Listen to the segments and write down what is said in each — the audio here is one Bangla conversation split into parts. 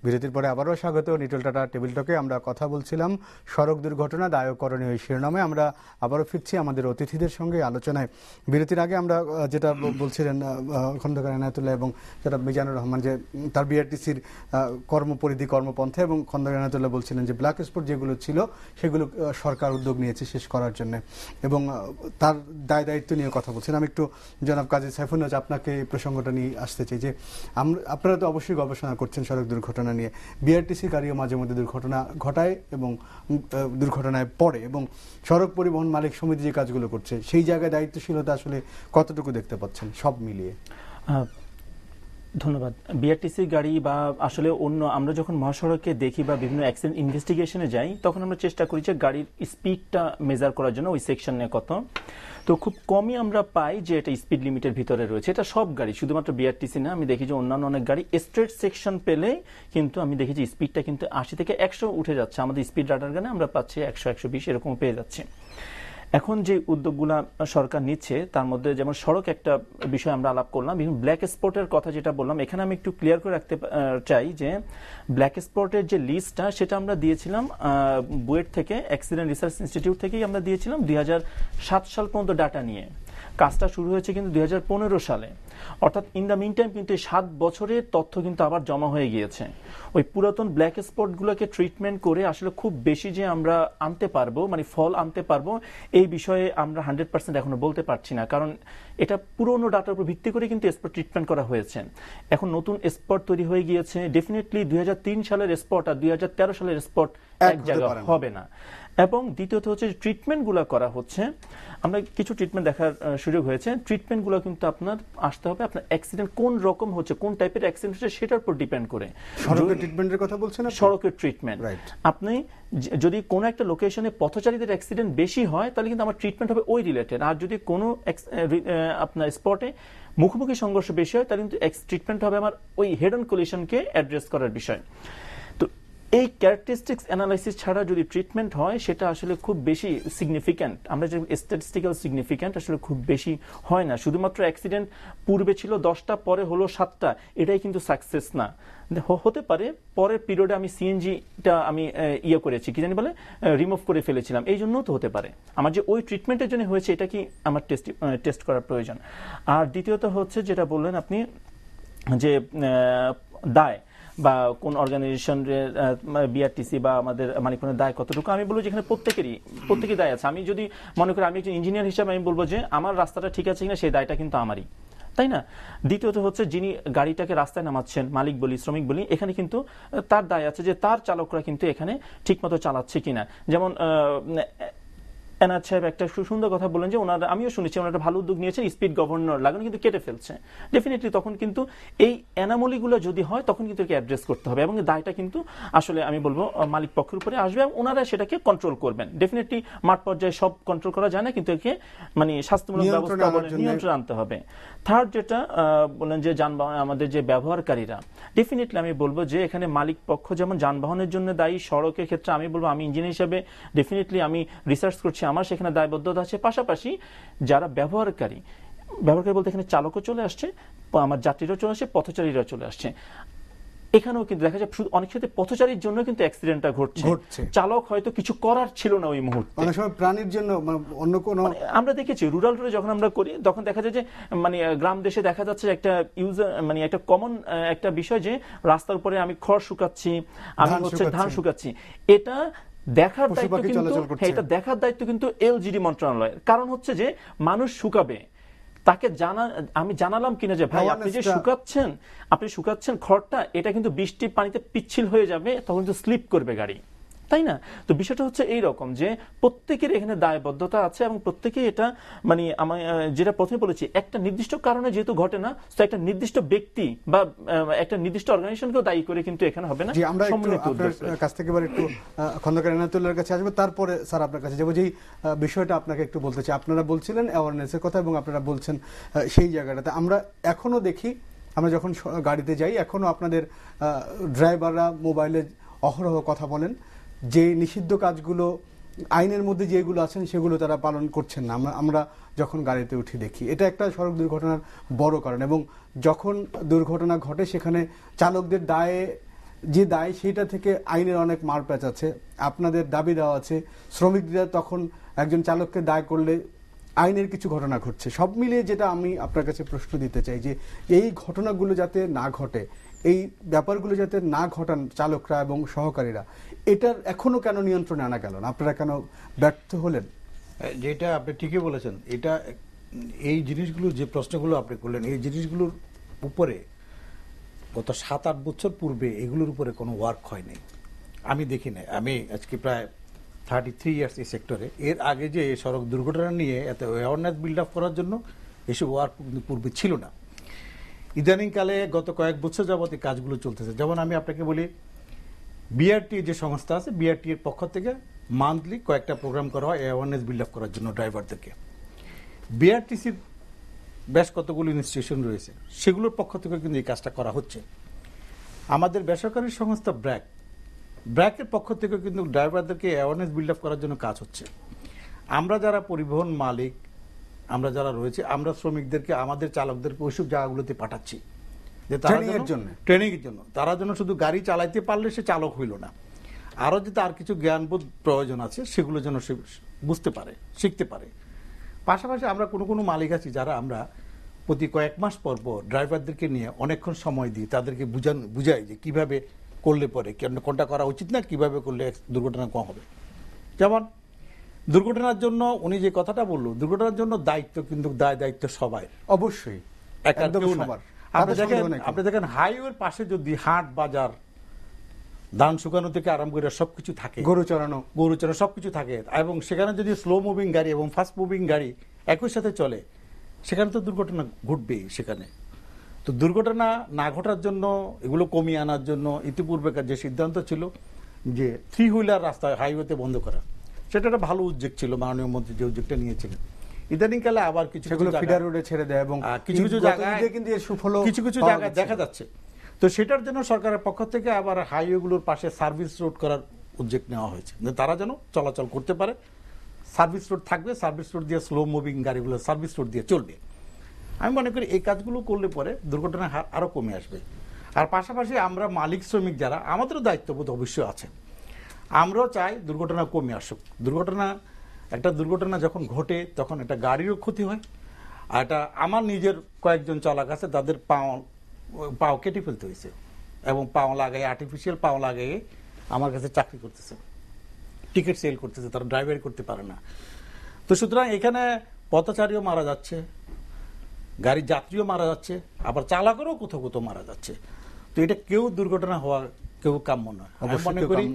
বিরতির পরে আবারও স্বাগত নিটল টাটা টেবিল টকে। আমরা কথা বলছিলাম সড়ক দুর্ঘটনা দায় ও করণীয় এই শিরোনামে। আমরা আবারও ফিরছি আমাদের অতিথিদের সঙ্গে আলোচনায়। বিরতির আগে আমরা যেটা বলছিলেন খন্দকার এনায়েতুল্লাহ এবং যেটা মিজানুর রহমান, যে তার বিআরটিসির কর্মপরিধি কর্মপন্থা, এবং খন্দকার এনায়েতুল্লাহ বলছিলেন যে ব্ল্যাক স্পট যেগুলো ছিল সেগুলো সরকার উদ্যোগ নিয়েছে শেষ করার জন্য এবং তার দায় দায়িত্ব নিয়ে কথা বলছেন। আমি একটু জনাব কাজী সাইফুন্নাজ আপনাকে এই প্রসঙ্গটা নিয়ে আসতে চাই যে আপনারা তো অবশ্যই গবেষণা করছেন সড়ক দুর্ঘটনা নিয়ে। বিআরটিসি গাড়িও মাঝে মধ্যে দুর্ঘটনা ঘটায় এবং দুর্ঘটনায় পড়ে, এবং সড়ক পরিবহন মালিক সমিতি যে কাজগুলো করছে সেই জায়গায় দায়িত্বশীলতা আসলে কতটুকু দেখতে পাচ্ছেন সব মিলিয়ে? ধন্যবাদ। বিআরটিসি গাড়ি বা আসলে অন্য আমরা যখন মহাসড়কে দেখি বা বিভিন্ন অ্যাক্সিডেন্ট ইনভেস্টিগেশনে যাই তখন আমরা চেষ্টা করি যে গাড়ির স্পিডটা মেজার করার জন্য ওই সেকশনে কত, তো খুব কমই আমরা পাই যে এটা স্পিড লিমিটের ভিতরে রয়েছে। এটা সব গাড়ি, শুধুমাত্র বিআরটিসি না, আমি দেখি যে অন্যান্য অনেক গাড়ি স্ট্রেট সেকশন পেলে কিন্তু আমি দেখি যে স্পিডটা কিন্তু 80 থেকে 100 উঠে যাচ্ছে। আমাদের স্পিড রাডার গানে আমরা পাচ্ছি 100-120 এরকম পেয়ে যাচ্ছি। এখন যে উদ্যোগগুলা সরকার নিচ্ছে তার মধ্যে যেমন সড়ক একটা বিষয় আমরা আলাপ করলাম, বিভিন্ন ব্ল্যাক স্পটের কথা যেটা বললাম, এখানে আমি একটু ক্লিয়ার করে রাখতে চাই যে ব্ল্যাক স্পটের যে লিস্টটা সেটা আমরা দিয়েছিলাম বুয়েট থেকে, অ্যাক্সিডেন্ট রিসার্চ ইনস্টিটিউট থেকেই আমরা দিয়েছিলাম 2007 সাল পর্যন্ত ডাটা নিয়ে। কাজটা শুরু হয়েছে কিন্তু 2015 সালে, অর্থাৎ ইন দ্য মিন টাইম কিন্তু 7 বছরের তথ্য কিন্তু আবার জমা হয়ে গিয়েছে। ওই পুরাতন ব্ল্যাক স্পটগুলোকে ট্রিটমেন্ট করে আসলে খুব বেশি যে আমরা আনতে পারবো, মানে ফল আনতে পারবো, এই বিষয়ে আমরা 100% এখনো বলতে পারছি না, কারণ এটা পুরোনো ডাটার উপর ভিত্তি করে কিন্তু স্পট ট্রিটমেন্ট করা হয়েছে। এখন নতুন স্পট তৈরি হয়ে গিয়েছে, ডেফিনেটলি 2003 সালের স্পট আর 2013 সালের স্পট এক জায়গায় হবে না। এবং দ্বিতীয়ত হচ্ছে ট্রিটমেন্টগুলো করা হচ্ছে, আমরা কিছু ট্রিটমেন্ট দেখার সুযোগ হয়েছে। ট্রিটমেন্টগুলো কিন্তু আপনার আসতে হবে আপনার অ্যাক্সিডেন্ট কোন রকম হচ্ছে, কোন টাইপের অ্যাক্সিডেন্ট হচ্ছে সেটার উপর ডিপেন্ড করে। সড়কের ট্রিটমেন্টের কথা বলছেন, সড়কের ট্রিটমেন্ট। আপনি যদি কোনো একটা লোকেশনে পথচারীদের অ্যাক্সিডেন্ট বেশি হয় তাহলে কিন্তু আমার ট্রিটমেন্ট হবে ওই রিলেটেড, আর যদি কোনো আপনার স্পটে মুখোমুখি সংঘর্ষ বেশি হয় তাহলে কিন্তু ট্রিটমেন্ট হবে আমার ওই হেড অন কলিশনকে অ্যাড্রেস করার বিষয়। তো এই ক্যারেক্টারিস্টিক্স অ্যানালাইসিস ছাড়া যদি ট্রিটমেন্ট হয় সেটা আসলে খুব বেশি সিগনিফিক্যান্ট, আমরা যে স্ট্যাটিস্টিক্যাল সিগনিফিক্যান্ট আসলে খুব বেশি হয় না। শুধুমাত্র অ্যাক্সিডেন্ট পূর্বে ছিল 10টা পরে হলো 7টা, এটাই কিন্তু সাকসেস না। হতে পারে পরের পিরিয়ডে আমি সিএনজিটা আমি করেছি, কি জানি বলে রিমুভ করে ফেলেছিলাম, এই জন্যও তো হতে পারে। আমার যে ওই ট্রিটমেন্টের জন্য হয়েছে এটা কি আমার টেস্ট করার প্রয়োজন। আর দ্বিতীয়ত হচ্ছে যেটা বললেন আপনি যে দায় বা কোন অর্গানাইজেশনের বিআরটিসি বা আমাদের মালিকানার দায় কতটুকু, আমি বলবো যেখানে প্রত্যেকেরই দায় আছে। আমি যদি মনে করি আমি একজন ইঞ্জিনিয়ার হিসাবে আমি বলবো যে আমার রাস্তাটা ঠিক আছে কিনা সেই দায়টা কিন্তু আমারই, তাই না? দ্বিতীয়ত হচ্ছে যিনি গাড়িটাকে রাস্তায় নামাচ্ছেন, মালিক বলি শ্রমিক বলি, এখানে কিন্তু তার দায় আছে যে তার চালকরা কিন্তু এখানে ঠিকমতো চালাচ্ছে কিনা। যেমন এনায়েত সাহেব একটা সুন্দর কথা বলেন যে ওনারা, আমিও শুনেছি ওনারা ভালো উদ্যোগ নিয়েছেন, স্পিড গভর্নর লাগানো কিন্তু কেটে ফেলছে। ডেফিনেটলি তখন কিন্তু এই অ্যানামলিগুলো যদি হয় তখন কিন্তু একে অ্যাড্রেস করতে হবে, এবং দায়টা কিন্তু আসলে আমি বলবো মালিক পক্ষের উপরে আসবে এবং ওনারা সেটাকে কন্ট্রোল করবেন। ডেফিনেটলি মাঠ পর্যায়ে সব কন্ট্রোল করা যায় না, কিন্তু একে মানে স্বাস্থ্যমূলক ব্যবস্থা নিয়ন্ত্রণ আনতে হবে। থার্ড যেটা বলেন যে যানবাহন আমাদের যে ব্যবহারকারীরা, ডেফিনেটলি আমি বলবো যে এখানে মালিক পক্ষ যেমন যানবাহনের জন্য দায়ী, সড়কের ক্ষেত্রে আমি বলবো আমি ইঞ্জিনিয়ার হিসেবে ডেফিনেটলি আমি রিসার্চ করছি, আমার সেখানে দায়বদ্ধতা আছে। পাশাপাশি যারা ব্যবহারকারী বলতে এখানে চালকও চলে আসছে, আমার যাত্রীরাও চলে আসছে, পথচারীরাও চলে আসছে। এখানেও কিন্তু দেখা যায় অনেক ক্ষেত্রে পথচারীর জন্য কিন্তু অ্যাক্সিডেন্টটা ঘটছে, চালক হয়তো কিছু করার ছিল না ওই মুহূর্তে, অনেক সময় প্রাণীর জন্য অন্য কোনো, আমরা দেখেছি রুরাল রোডে যখন আমরা করি তখন দেখা যায় যে মানে গ্রাম দেশে দেখা যাচ্ছে একটা মানে একটা কমন একটা বিষয় যে রাস্তার উপরে আমি খড় শুকাচ্ছি, আমি হচ্ছে ধান শুকাচ্ছি, এটা দেখার দায়িত্ব কিন্তু, এটা দেখার দায়িত্ব কিন্তু এলজিডি মন্ত্রণালয়ের। কারণ হচ্ছে যে মানুষ শুকাবে, তাকে আমি জানালাম কিনা যে ভাই আপনি যে শুকাচ্ছেন খড়টা, এটা কিন্তু বৃষ্টির পানিতে পিচ্ছিল হয়ে যাবে, তখন কিন্তু স্লিপ করবে গাড়ি, তাই না? তো বিষয়টা হচ্ছে এইরকম যে প্রত্যেকের এখানে দায়বদ্ধতা আছে এবং প্রত্যেকে এটা মানে আমি যেটা প্রথমে বলেছি একটা নির্দিষ্ট কারণে যেহেতু ঘটে না, তো একটা নির্দিষ্ট ব্যক্তি বা একটা নির্দিষ্ট অর্গানাইজেশনকেও দায়ী করে কিন্তু এখানে হবে না। আমরা আপনার কাছ থেকে এবার একটু খন্দকার এনায়েতুল্লাহর কাছে আসবো, তারপরে স্যার আপনার কাছে যাবো। যেই বিষয়টা আপনাকে একটু বলতে চাই, আপনারা বলছিলেন অ্যাওয়ারনেসের কথা এবং আপনারা বলছেন সেই জায়গাটাতে আমরা এখনো দেখি, আমরা যখন গাড়িতে যাই এখনো আপনাদের ড্রাইভাররা মোবাইলে অহরহ কথা বলেন, যে নিষিদ্ধ কাজগুলো আইনের মধ্যে যেগুলো আছেন সেগুলো তারা পালন করছেন না। আমরা যখন গাড়িতে উঠি দেখি এটা একটা সড়ক দুর্ঘটনার বড় কারণ, এবং যখন দুর্ঘটনা ঘটে সেখানে চালকদের দায়ে যে দায় সেটা থেকে আইনের অনেক মারপ্যাচ আছে, আপনাদের দাবি দেওয়া আছে, শ্রমিকরা তখন একজন চালককে দায় করলে আইনের কিছু ঘটনা ঘটছে। সব মিলিয়ে যেটা আমি আপনার কাছে প্রশ্ন দিতে চাই যে এই ঘটনাগুলো যাতে না ঘটে, এই ব্যাপারগুলো যাতে না ঘটান চালকরা এবং সহকারীরা, এটার এখনো কেন নিয়ন্ত্রণে আনা গেল না? আপনারা কেন ব্যর্থ হলেন? যেটা আপনি ঠিকই বলেছেন, এটা এই জিনিসগুলো যে প্রশ্নগুলো আপনি করলেন, এই জিনিসগুলোর উপরে গত 7-8 বছর পূর্বে এগুলোর উপরে কোনো ওয়ার্ক হয়নি, আমি দেখি না। আমি আজকে প্রায় 33 ইয়ার্স এই সেক্টরে। এর আগে যে সড়ক দুর্ঘটনা নিয়ে এত অ্যাওয়ারনেস বিল্ড আপ করার জন্য এসব ওয়ার্ক কিন্তু পূর্বে ছিল না। ইদানিংকালে গত কয়েক বছর যাবত এই কাজগুলো চলতেছে। যেমন আমি আপনাকে বলি, বিআরটি যে সংস্থা আছে, বিআরটি এর পক্ষ থেকে মান্থলি কয়েকটা প্রোগ্রাম করা হয় অ্যাওয়ারনেস বিল্ড আপ করার জন্য ড্রাইভারদেরকে। বিআরটিসির বেশ কতগুলো ইনস্টিটিউশন রয়েছে, সেগুলোর পক্ষ থেকে কিন্তু এই কাজটা করা হচ্ছে। আমাদের বেসরকারি সংস্থা ব্র্যাকের পক্ষ থেকে কিন্তু ড্রাইভারদেরকে অ্যাওয়ারনেস বিল্ড আপ করার জন্য কাজ হচ্ছে। আমরা যারা পরিবহন মালিক, আমরা যারা রয়েছে, আমরা শ্রমিকদেরকে, আমাদের চালকদেরকে ওইসব জায়গাগুলোতে পাঠাচ্ছি যে তারা ট্রেনিং এর জন্য, তারা যেন শুধু গাড়ি চালাইতে পারলে সে চালক হইল না, আরো যে তার কিছু জ্ঞানবোধ প্রয়োজন আছে সেগুলো যেন সে বুঝতে পারে, শিখতে পারে। পাশাপাশি আমরা কোনো মালিক আছি যারা আমরা প্রতি কয়েক মাস পর পর ড্রাইভারদেরকে নিয়ে অনেকক্ষণ সময় দিই, তাদেরকে বুঝাই যে কিভাবে করলে পরে কোনটা করা উচিত না, কিভাবে করলে দুর্ঘটনা কম হবে। যেমন দুর্ঘটনার জন্য উনি যে কথাটা বললো, দুর্ঘটনার জন্য দায়িত্ব কিন্তু দায়িত্ব সবাই, অবশ্যই আপনি দেখেন হাইওয়ের পাশে যদি হাট বাজার, ধান শুকানো থেকে আরম্ভ করে সবকিছু থাকে, গরু চড়ানো সবকিছু থাকে, এবং সেখানে যদি স্লো মুভিং গাড়ি এবং ফাস্ট মুভিং গাড়ি একই সাথে চলে, সেখানে তো দুর্ঘটনা ঘটবেই। সেখানে তো দুর্ঘটনা না ঘটার জন্য, এগুলো কমিয়ে আনার জন্য ইতিপূর্বেকার যে সিদ্ধান্ত ছিল যে 3 হুইলার রাস্তায় হাইওয়েতে বন্ধ করা, সেটা একটা ভালো উদ্যোগ ছিল, মাননীয় মন্ত্রী যে উদ্যোগটা নিয়েছিলেন। ইদানিংকালে আবার কিছু ছেড়ে দেয় এবং কিছু জায়গায় দেখা যাচ্ছে। তো সেটার জন্য সরকারের পক্ষ থেকে আবার হাইওয়েগুলোর পাশে সার্ভিস রোড করার উদ্যোগ নেওয়া হয়েছে, তারা যেন চলাচল করতে পারে। সার্ভিস রোড থাকবে, সার্ভিস রোড দিয়ে স্লো মুভিং গাড়িগুলো সার্ভিস রোড দিয়ে চলবে। আমি মনে করি এই কাজগুলো করলে পরে দুর্ঘটনার হার আরো কমে আসবে। আর পাশাপাশি আমরা মালিক শ্রমিক যারা, আমাদেরও দায়িত্ববোধ অবশ্যই আছে। আমরাও চাই দুর্ঘটনা কমে আসুক। একটা দুর্ঘটনা যখন ঘটে তখন একটা গাড়িরও ক্ষতি হয়, আর এটা আমার নিজের কয়েকজন চালক আছে, তাদের পাও কেটে ফেলতে হয়েছে, এবং পাও লাগাই, আর্টিফিশিয়াল পাও লাগাই আমার কাছে চাকরি করতেছে, টিকিট সেল করতেছে, তারা ড্রাইভারি করতে পারে না। তো সুতরাং এখানে পথচারীও মারা যাচ্ছে, গাড়ির যাত্রীও মারা যাচ্ছে, আবার চালকেরও কোথাও কোথাও মারা যাচ্ছে। তো এটা কেউ দুর্ঘটনা হওয়া কেউ কাম্য নয়। আমি মনে করি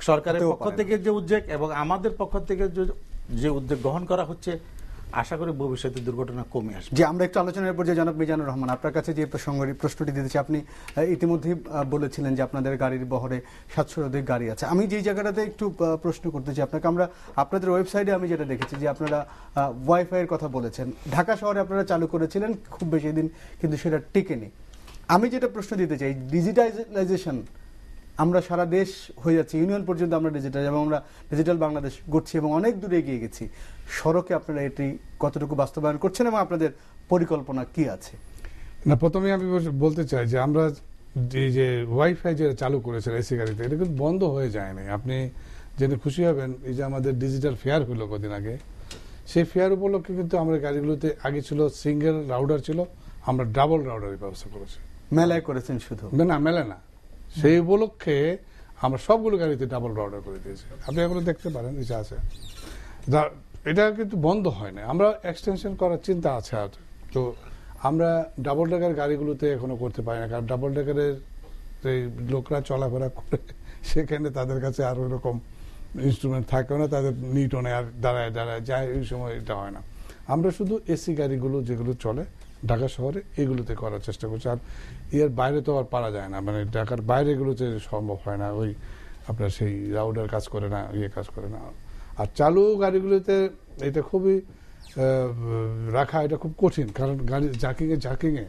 সরকারের পক্ষ থেকে যে উদ্যোগ এবং আমাদের পক্ষ থেকে যে উদ্যোগ গ্রহণ করা হচ্ছে, আশা করি ভবিষ্যতে দুর্ঘটনা কমে আসবে। যে আমরা একটু আলোচনার পর যে জনাব মিজানুর রহমান, আপনার কাছে যে প্রশ্নটি দিতেছি, আপনি ইতিমধ্যেই বলেছিলেন যে আপনাদের গাড়ির বহরে 700-র অধিক গাড়ি আছে। আমি যে জায়গাটাতে একটু প্রশ্ন করতে চাই আপনাকে, আপনাদের ওয়েবসাইটে আমি যেটা দেখেছি যে আপনারা ওয়াইফাই এর কথা বলেছেন, ঢাকা শহরে আপনারা চালু করেছিলেন খুব বেশি দিন, কিন্তু সেটা টিকেনি। আমি যেটা প্রশ্ন দিতে চাই, ডিজিটালাইজেশন আমরা সারা দেশ হয়ে যাচ্ছে, ইউনিয়ন পর্যন্ত আমরা ডিজিটাল, এবং আমরা ডিজিটাল বাংলাদেশ গড়ছি এবং অনেক দূরে এগিয়ে গেছি। সড়কে আপনারা এটি কতটুকু বাস্তবায়ন করছেন এবং আপনাদের পরিকল্পনা কি আছে? না, প্রথমে আমি বলতে চাই যে আমরা যে ওয়াইফাই যে চালু করেছেন এসি গাড়িতে, এটা কিন্তু বন্ধ হয়ে যায় না। আপনি জেনে খুশি হবেন, এই যে আমাদের ডিজিটাল ফেয়ার হলো কদিন আগে, সেই ফেয়ার উপলক্ষে কিন্তু আমরা গাড়িগুলোতে, আগে ছিল সিঙ্গেল রাউডার ছিল, আমরা ডাবল রাউডারের ব্যবস্থা করেছি। মেলায় করেছেন শুধু? না, মেলা না, সেই উপলক্ষে আমরা সবগুলো গাড়িতে ডাবল রাউডার করে দিয়েছি। আপনি এগুলো দেখতে পারেন, ইচ্ছা আছে। এটা কিন্তু বন্ধ হয় না, আমরা এক্সটেনশন করার চিন্তা আছে। তো আমরা ডাবল ডেকার গাড়িগুলোতে এখনো করতে পারি না, কারণ ডাবল ডেকারের যে লোকরা চলাফেরা করে সেখানে তাদের কাছে আর ওই রকম ইনস্ট্রুমেন্ট থাকেও না, তাদের নিটনে আর দাঁড়ায় যায়, এই সময় এটা হয় না। আমরা শুধু এসি গাড়িগুলো যেগুলো চলে ঢাকা শহরে, এগুলোতে করার চেষ্টা করছি। আর এর বাইরে তো আর পারা যায় না, মানে ঢাকার বাইরে এগুলোতে সম্ভব হয় না, ওই আপনার সেই রাউডার কাজ করে না, কাজ করে না। আর চালু গাড়িগুলোতে এটা খুবই রাখা, এটা খুব কঠিন, কারণ গাড়ি জার্কিংয়ে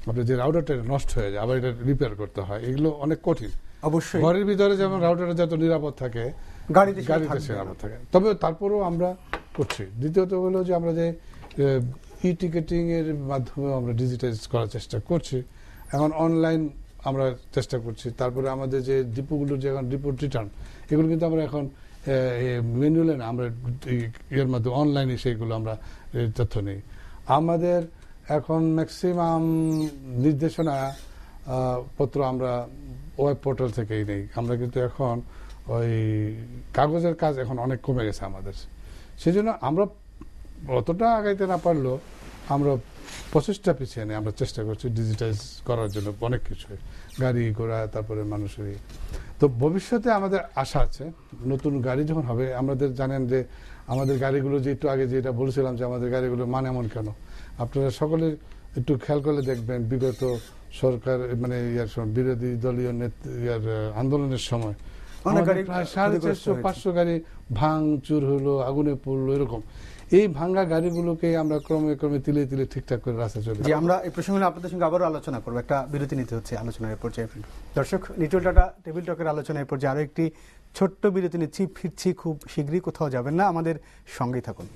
আপনার যে রাউডারটা নষ্ট হয়ে যায়, আবার এটা রিপেয়ার করতে হয়, এগুলো অনেক কঠিন। অবশ্যই ঘরের ভিতরে যেমন রাউডারটা যত নিরাপদ থাকে, গাড়িতে নিরাপদ থাকে, তবে তারপরেও আমরা করছি। দ্বিতীয়ত হলো যে আমরা যে ই টিকেটিং এর মাধ্যমে আমরা ডিজিটাইজ করার চেষ্টা করছি। এখন অনলাইন আমরা চেষ্টা করছি। তারপরে আমাদের যে ডিপোগুলোর যে এখন ডিপোর্ট রিটার্ন, এগুলো কিন্তু আমরা এখন ম্যানুয়ালে না, আমরা এর মাধ্যমে অনলাইনে সেইগুলো আমরা তথ্য নিই। আমাদের এখন ম্যাক্সিমাম নির্দেশনা পত্র আমরা ওয়েব পোর্টাল থেকেই নেই। আমরা কিন্তু এখন ওই কাগজের কাজ এখন অনেক কমে গেছে আমাদের, সেই জন্য আমরা অতটা আগাইতে না পারলেও আমরা প্রচেষ্টা পিছিয়ে নেই, আমরা চেষ্টা করছি ডিজিটাইজ করার জন্য অনেক কিছু, গাড়ি ঘোড়া, তারপরে মানুষের। তো ভবিষ্যতে আমাদের আশা আছে নতুন গাড়ি যখন হবে, আমাদের জানেন যে আমাদের গাড়িগুলো যে একটু আগে যেটা বলছিলাম যে আমাদের গাড়িগুলো মান এমন কেন, আপনারা সকলে একটু খেয়াল করলে দেখবেন বিগত সরকার মানে বিরোধী দলীয় আন্দোলনের সময় প্রায় 450-500 গাড়ি ভাঙচুর হলো, আগুনে পড়লো, এরকম। এই ভাঙ্গা গাড়িগুলোকে আমরা ক্রমে ক্রমে তিলে তিলে ঠিকঠাক করে রাস্তা চলে। আমরা এই প্রসঙ্গে আপনাদের সঙ্গে আবারও আলোচনা করবো, একটা বিরতি নিতে হচ্ছে আলোচনার পর্যায়ে। দর্শক, নিটল টাটা টেবিল টকের আলোচনার পর্যায়ে আরো একটি ছোট্ট বিরতি নিচ্ছি, ফিরছি খুব শীঘ্রই, কোথাও যাবেন না, আমাদের সঙ্গেই থাকুন।